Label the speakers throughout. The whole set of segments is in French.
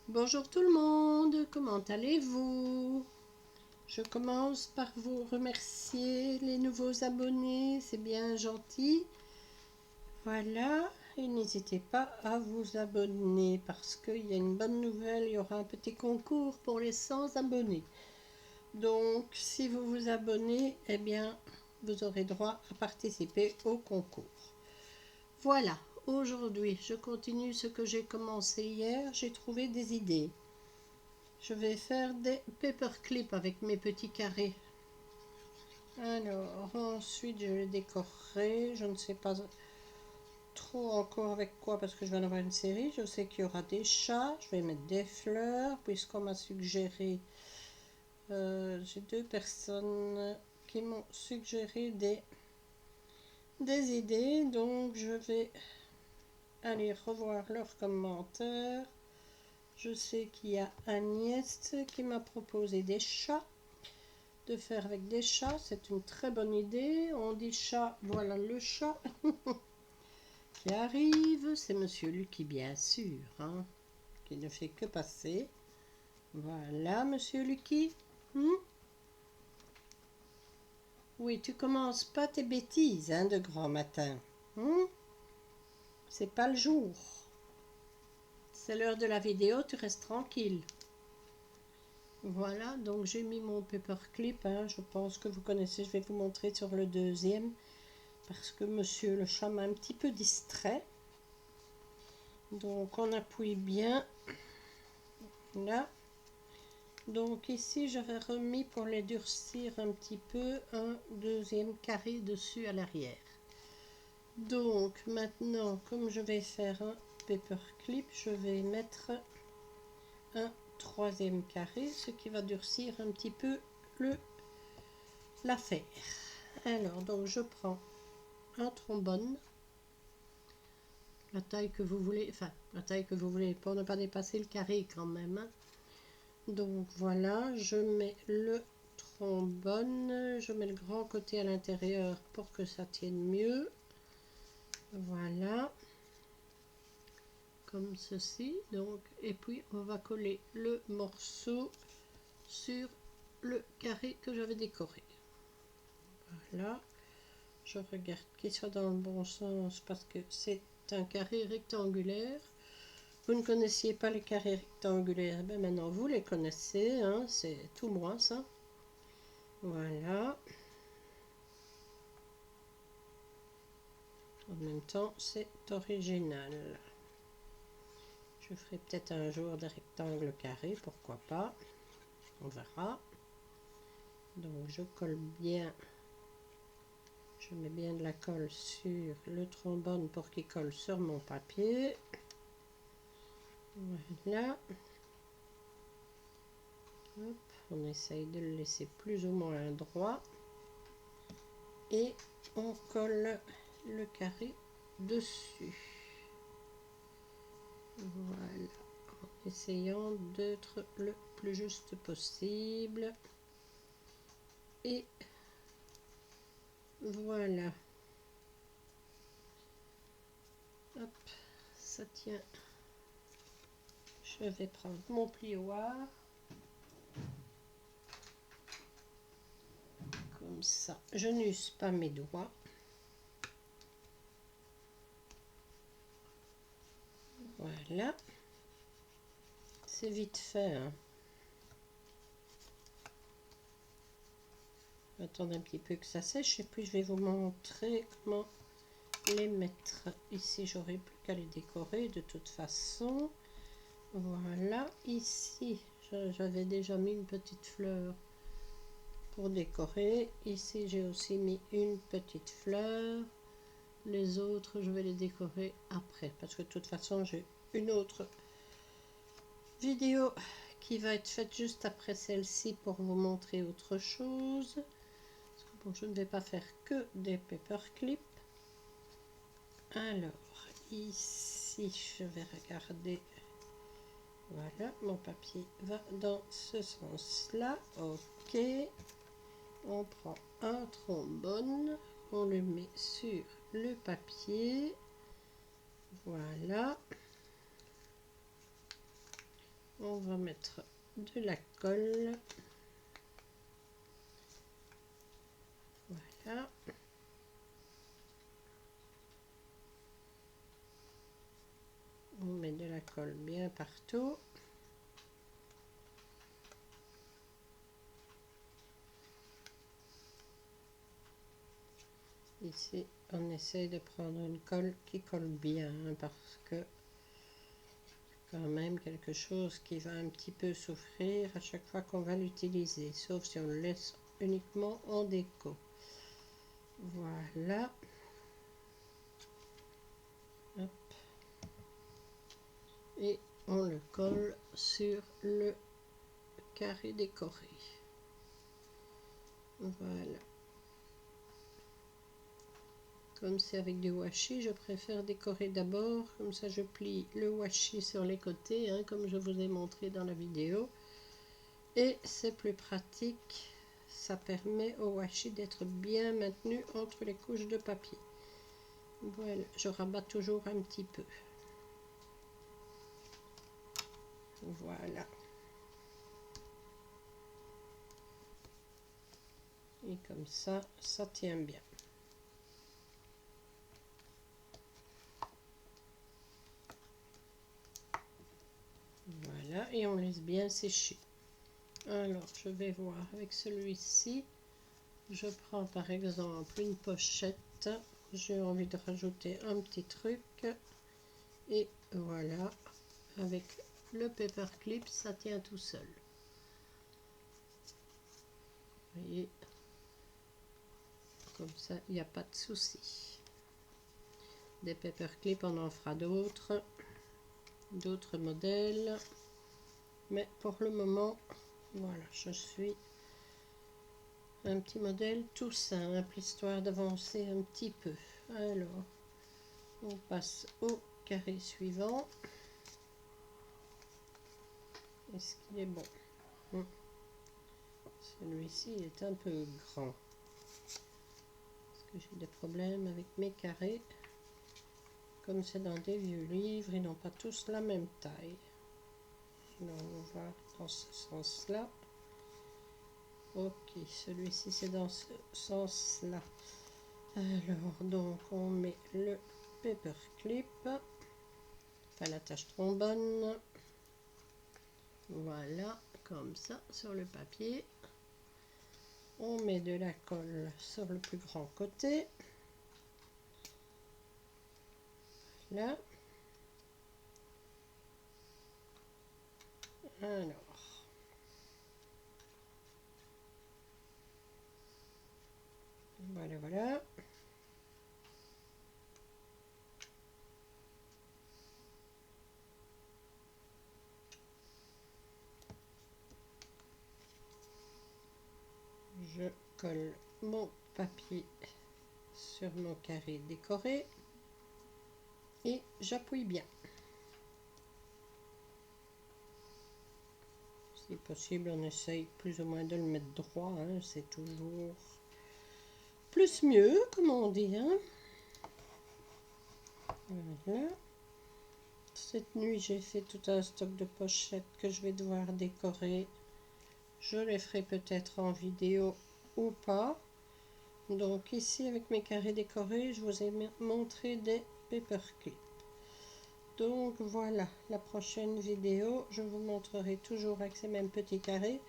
Speaker 1: Bonjour tout le monde, comment allez-vous? Je commence par vous remercier les nouveaux abonnés, c'est bien gentil. Voilà, et n'hésitez pas à vous abonner parce qu'il y a une bonne nouvelle, il y aura un petit concours pour les 100 abonnés. Donc si vous vous abonnez, eh bien vous aurez droit à participer au concours. Voilà, aujourd'hui je continue ce que j'ai commencé hier, j'ai trouvé des idées. Je vais faire des paperclips avec mes petits carrés. Alors, ensuite je les décorerai. Je ne sais pas trop encore avec quoi parce que je vais en avoir une série. Je sais qu'il y aura des chats. Je vais mettre des fleurs puisqu'on m'a suggéré. J'ai deux personnes qui m'ont suggéré des idées. Donc je vais aller revoir leurs commentaires. Je sais qu'il y a Agnès qui m'a proposé des chats. De faire avec des chats, c'est une très bonne idée. On dit chat, voilà le chat qui arrive. C'est Monsieur Lucky, bien sûr, hein, qui ne fait que passer. Voilà, Monsieur Lucky. Oui, tu commences pas tes bêtises, hein, de grand matin. C'est pas le jour. C'est l'heure de la vidéo, tu restes tranquille. Voilà, donc j'ai mis mon paperclip, hein, je pense que vous connaissez, je vais vous montrer sur le deuxième. Parce que monsieur le chat m'a un petit peu distrait. Donc on appuie bien là. Donc ici j'avais remis pour les durcir un petit peu un deuxième carré dessus à l'arrière. Donc maintenant comme je vais faire un paperclip, je vais mettre un troisième carré, ce qui va durcir un petit peu l'affaire. Alors donc je prends un trombone, la taille que vous voulez, enfin la taille que vous voulez pour ne pas dépasser le carré quand même, hein. Donc voilà, je mets le trombone, je mets le grand côté à l'intérieur pour que ça tienne mieux. Voilà, comme ceci. Donc, et puis on va coller le morceau sur le carré que j'avais décoré. Voilà, je regarde qu'il soit dans le bon sens parce que c'est un carré rectangulaire. Vous ne connaissiez pas les carrés rectangulaires, ben maintenant vous les connaissez, hein, c'est tout moi ça. Voilà. En même temps, c'est original. Je ferai peut-être un jour des rectangles carrés, pourquoi pas. On verra. Donc je colle bien. Je mets bien de la colle sur le trombone pour qu'il colle sur mon papier. Voilà. Hop, on essaye de le laisser plus ou moins droit. Et on colle le carré dessus. Voilà. En essayant d'être le plus juste possible. Et voilà. Hop, ça tient. Je vais prendre mon plioir. Comme ça, je n'use pas mes doigts. Voilà. C'est vite fait, hein. Attendre un petit peu que ça sèche et puis je vais vous montrer comment les mettre. Ici, j'aurai plus qu'à les décorer de toute façon. Voilà. Ici, j'avais déjà mis une petite fleur pour décorer. Ici, j'ai aussi mis une petite fleur. Les autres, je vais les décorer après parce que de toute façon, j'ai une autre vidéo qui va être faite juste après celle-ci pour vous montrer autre chose. Parce que bon, je ne vais pas faire que des paperclips. Alors, ici, je vais regarder. Voilà, mon papier va dans ce sens-là. Ok. On prend un trombone, on le met sur le papier. Voilà. On va mettre de la colle. Voilà. On met de la colle bien partout. Ici, on essaye de prendre une colle qui colle bien, hein, parce que quand même quelque chose qui va un petit peu souffrir à chaque fois qu'on va l'utiliser, sauf si on le laisse uniquement en déco. Voilà. Hop. Et on le colle sur le carré décoré. Voilà. Comme c'est avec du washi, je préfère décorer d'abord, comme ça je plie le washi sur les côtés, hein, comme je vous ai montré dans la vidéo. Et c'est plus pratique, ça permet au washi d'être bien maintenu entre les couches de papier. Voilà, je rabats toujours un petit peu. Voilà. Et comme ça tient bien. Voilà, et on laisse bien sécher. Alors, je vais voir avec celui-ci. Je prends par exemple une pochette. J'ai envie de rajouter un petit truc. Et voilà, avec le paperclip, ça tient tout seul. Vous voyez, comme ça, il n'y a pas de souci. Des paperclips, on en fera d'autres modèles. Mais pour le moment, voilà, je suis un petit modèle tout simple, histoire d'avancer un petit peu. Alors, on passe au carré suivant. Est-ce qu'il est bon? Celui-ci est un peu grand. Parce que j'ai des problèmes avec mes carrés. Comme c'est dans des vieux livres, ils n'ont pas tous la même taille. Alors, on va dans ce sens-là. Ok, celui-ci c'est dans ce sens-là. Alors, donc on met le paperclip, enfin l'attache trombone. Voilà, comme ça, sur le papier. On met de la colle sur le plus grand côté. Là. Alors. Voilà, voilà. Je colle mon papier sur mon carré décoré et j'appuie bien. Si possible, on essaye plus ou moins de le mettre droit, hein, c'est toujours plus mieux, comme on dit. Hein. Voilà. Cette nuit, j'ai fait tout un stock de pochettes que je vais devoir décorer. Je les ferai peut-être en vidéo ou pas. Donc ici, avec mes carrés décorés, je vous ai montré des paperclips. Donc voilà, la prochaine vidéo, je vous montrerai toujours avec ces mêmes petits carrés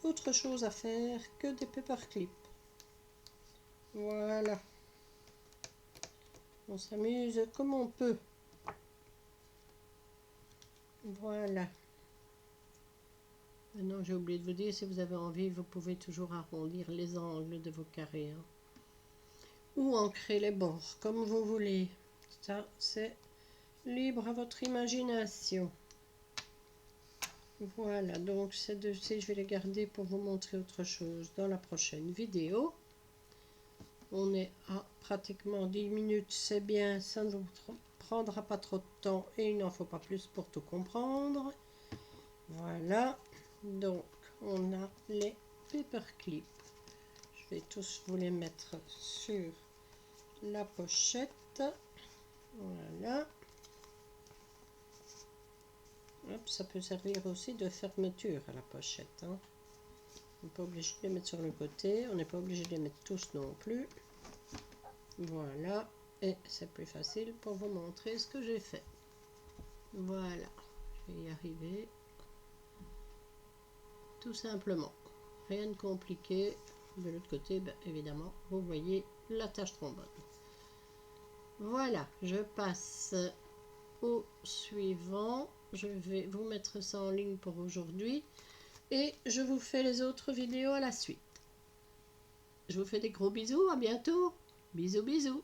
Speaker 1: autre chose à faire que des paperclips. Voilà. On s'amuse comme on peut. Voilà. Maintenant, j'ai oublié de vous dire, si vous avez envie, vous pouvez toujours arrondir les angles de vos carrés. Hein. Ou ancrer les bords, comme vous voulez. Ça, c'est libre à votre imagination. Voilà, donc ces deux-ci, je vais les garder pour vous montrer autre chose dans la prochaine vidéo. On est à pratiquement 10 minutes, c'est bien, ça ne vous prendra pas trop de temps et il n'en faut pas plus pour tout comprendre. Voilà, donc on a les paperclips. Je vais tous vous les mettre sur la pochette. Voilà. Hop, ça peut servir aussi de fermeture à la pochette. Hein. On n'est pas obligé de les mettre sur le côté. On n'est pas obligé de les mettre tous non plus. Voilà. Et c'est plus facile pour vous montrer ce que j'ai fait. Voilà. Je vais y arriver. Tout simplement. Rien de compliqué. De l'autre côté, ben, évidemment, vous voyez l'attache trombone. Voilà. Je passe au suivant. Je vais vous mettre ça en ligne pour aujourd'hui. Et je vous fais les autres vidéos à la suite. Je vous fais des gros bisous. À bientôt. Bisous, bisous.